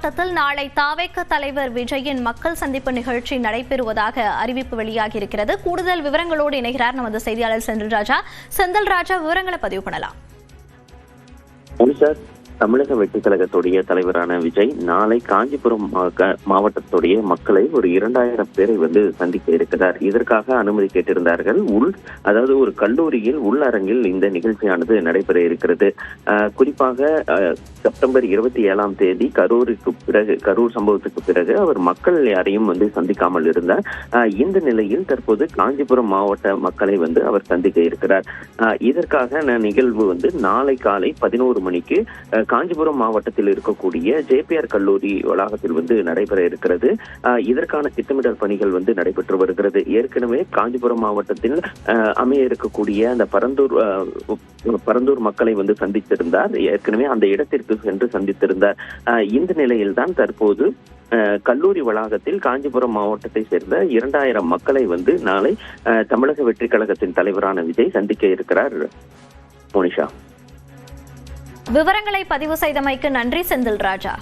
மாவட்டத்தில் நாளை தாவேக தலைவர் விஜயின் மக்கள் சந்திப்பு நிகழ்ச்சி நடைபெறுவதாக அறிவிப்பு வெளியாகியிருக்கிறது. கூடுதல் விவரங்களோடு இணைகிறார் நமது செய்தியாளர் செந்தில்ராஜா. செந்தில்ராஜா, விவரங்களை பதிவு பண்ணலாம். தமிழக வெற்றிக் கழகத்துடைய தலைவரான விஜய் நாளை காஞ்சிபுரம் மாவட்டத்துடைய மக்களை ஒரு 2000 பேரை சந்திக்க இருக்கிறார். இதற்காக அனுமதி கேட்டிருந்தார்கள். அதாவது ஒரு கல்லூரியில் உள்ளரங்கில் இந்த நிகழ்ச்சியானது நடைபெற இருக்கிறது. குறிப்பாக செப்டம்பர் 27ஆம் தேதி கரூர் சம்பவத்துக்கு பிறகு அவர் மக்கள் யாரையும் சந்திக்காமல் இருந்தார். இந்த நிலையில் தற்போது காஞ்சிபுரம் மாவட்ட மக்களை அவர் சந்திக்க இருக்கிறார். இதற்கான நிகழ்வு நாளை காலை 11 மணிக்கு காஞ்சிபுரம் மாவட்டத்தில் இருக்கக்கூடிய ஜேபிஆர் கல்லூரி வளாகத்தில் நடைபெற இருக்கிறது. இதற்கான திட்டமிடல் பணிகள் நடைபெற்று வருகிறது. ஏற்கனவே காஞ்சிபுரம் மாவட்டத்தில் அமைய இருக்கக்கூடிய அந்த பரந்தூர் மக்களை சந்தித்திருந்தார். ஏற்கனவே அந்த இடத்திற்கு சென்று சந்தித்திருந்தார். இந்த நிலையில்தான் தற்போது கல்லூரி வளாகத்தில் காஞ்சிபுரம் மாவட்டத்தை சேர்ந்த 2000 மக்களை நாளை தமிழக வெற்றிக் கழகத்தின் தலைவரான விஜய் சந்திக்க இருக்கிறார். மோனிஷா, விவரங்களை பதிவு செய்தமைக்கு நன்றி செந்தில்ராஜா.